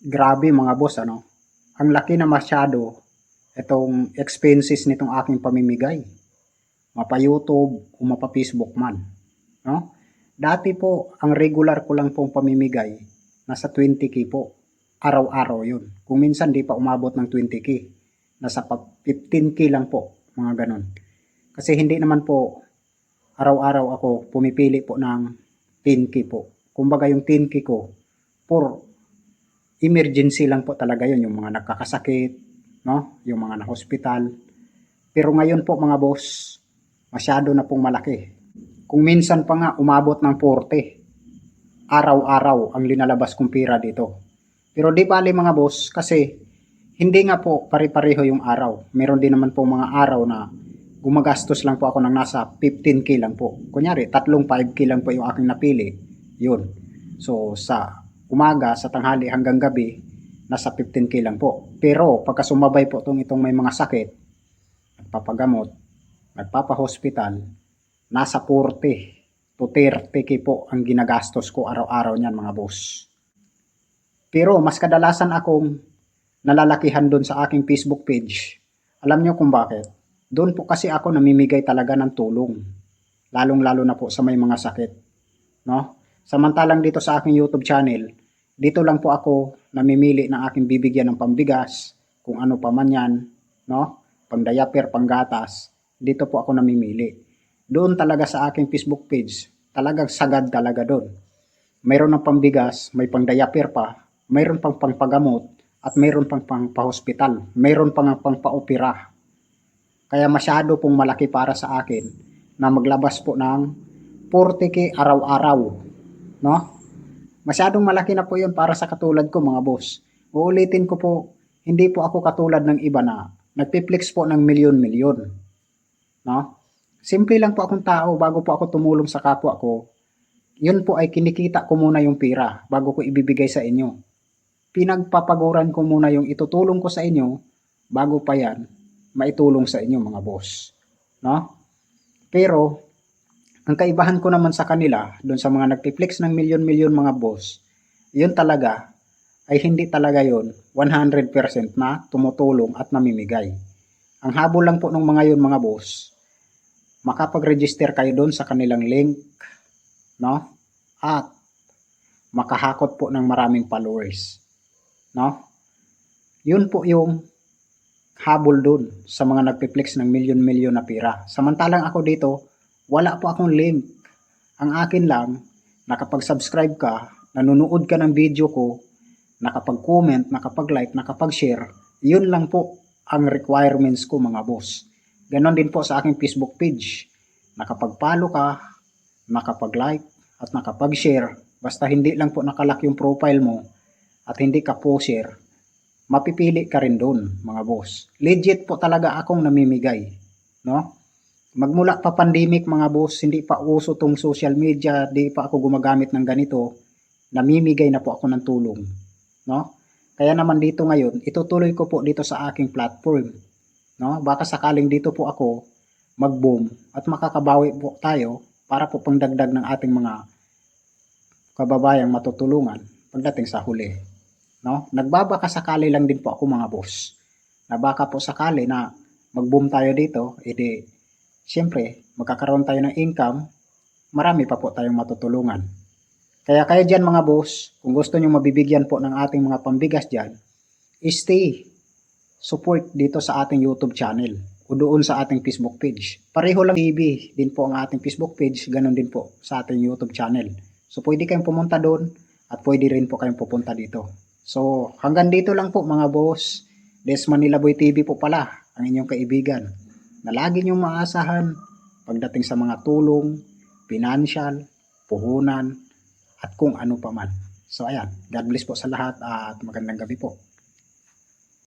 Grabe mga boss, ano? Ang laki na masyado itong expenses nitong aking pamimigay. Mapa-YouTube o mapa-Facebook man, no? Dati po, ang regular ko lang pong pamimigay, nasa 20k po. Araw-araw yun. Kung minsan di pa umabot ng 20k. Nasa 15k lang po, mga ganon. Kasi hindi naman po araw-araw ako pumipili po ng 10k po. Kumbaga yung 10k ko, for emergency lang po talaga yun, yung mga nagkakasakit, no? Yung mga na-hospital. Pero ngayon po mga boss, masyado na pong malaki. Kung minsan pa nga umabot ng 40, araw-araw ang linalabas kong pira dito. Pero di bali mga boss, kasi hindi nga po pare-pareho yung araw. Meron din naman po mga araw na gumagastos lang po ako ng nasa 15k lang po. Kunyari, tatlong 5k lang po yung aking napili. Yun. So, sa umaga, sa tanghali hanggang gabi, nasa 15k lang po. Pero, pagka sumabay po itong may mga sakit, nagpapagamot, nagpapahospital, nasa 40 to 30k po ang ginagastos ko araw-araw niyan mga boss. Pero, mas kadalasan akong nalalakihan doon sa aking Facebook page. Alam nyo kung bakit? Doon po kasi ako namimigay talaga ng tulong. Lalong-lalo na po sa may mga sakit. No? Samantalang dito sa aking YouTube channel, dito lang po ako namimili ng aking bibigyan ng pambigas, kung ano pa man yan, no? Pang-diaper, panggatas, dito po ako namimili. Doon talaga sa aking Facebook page, talagang sagad talaga doon. Mayroon ng pambigas, may pang-diaper pa, mayroon pang pangpagamot, at mayroon pang pang-hospital, mayroon pang pang-paopera. Kaya masyado pong malaki para sa akin na maglabas po ng 40k araw-araw, no? Masyadong malaki na po 'yun para sa katulad ko mga boss. Uulitin ko po, hindi po ako katulad ng iba na nagpi-flex po ng milyon-milyon, no? Simple lang po akong tao bago po ako tumulong sa kapwa ko. 'Yun po ay kinikita ko muna yung pera bago ko ibibigay sa inyo. Pinagpapaguran ko muna yung itutulong ko sa inyo bago pa yan maitulong sa inyo mga boss, no? Pero ang kaibahan ko naman sa kanila, doon sa mga nagpi-flex ng milyon-milyon mga boss, yun talaga ay hindi talaga yun 100% na tumutulong at namimigay. Ang habol lang po ng mga yun mga boss, makapag-register kayo doon sa kanilang link, no? At makahakot po ng maraming followers, no? Yun po yung habol doon sa mga nagpi-flex ng milyon-milyon na pera. Samantalang ako dito, wala po akong link. Ang akin lang, nakapag-subscribe ka, nanonood ka ng video ko, nakapag-comment, nakapag-like, nakapag-share, yun lang po ang requirements ko mga boss. Ganon din po sa aking Facebook page. Nakapag-follow ka, nakapag-like, at nakapag-share. Basta hindi lang po nakalak yung profile mo at hindi ka po share, mapipili ka rin doon mga boss. Legit po talaga akong namimigay, no? Magmula pa pandemic mga boss, hindi pa uso tong social media, di pa ako gumagamit ng ganito, namimigay na po ako ng tulong, no? Kaya naman dito ngayon, itutuloy ko po dito sa aking platform, no? Baka sakaling dito po ako mag-boom at makakabawi po tayo para po pangdagdag ng ating mga kababayang matutulungan pagdating sa huli, no? Nagbabaka sakali lang din po ako mga boss. Na baka po sakali na mag-boom tayo dito, edi siyempre magkakaroon tayo ng income, marami pa po tayong matutulungan. Kaya kayo dyan mga boss, kung gusto nyo mabibigyan po ng ating mga pambigas dyan, stay support dito sa ating YouTube channel o doon sa ating Facebook page. Pareho lang TV din po ang ating Facebook page, ganun din po sa ating YouTube channel. So pwede kayong pumunta doon at pwede rin po kayong pupunta dito. So hanggang dito lang po mga boss. Des Manila Boy TV po pala ang inyong kaibigan na lagi niyong maasahan pagdating sa mga tulong, financial, puhunan, at kung ano pa man. So ayan, God bless po sa lahat at magandang gabi po.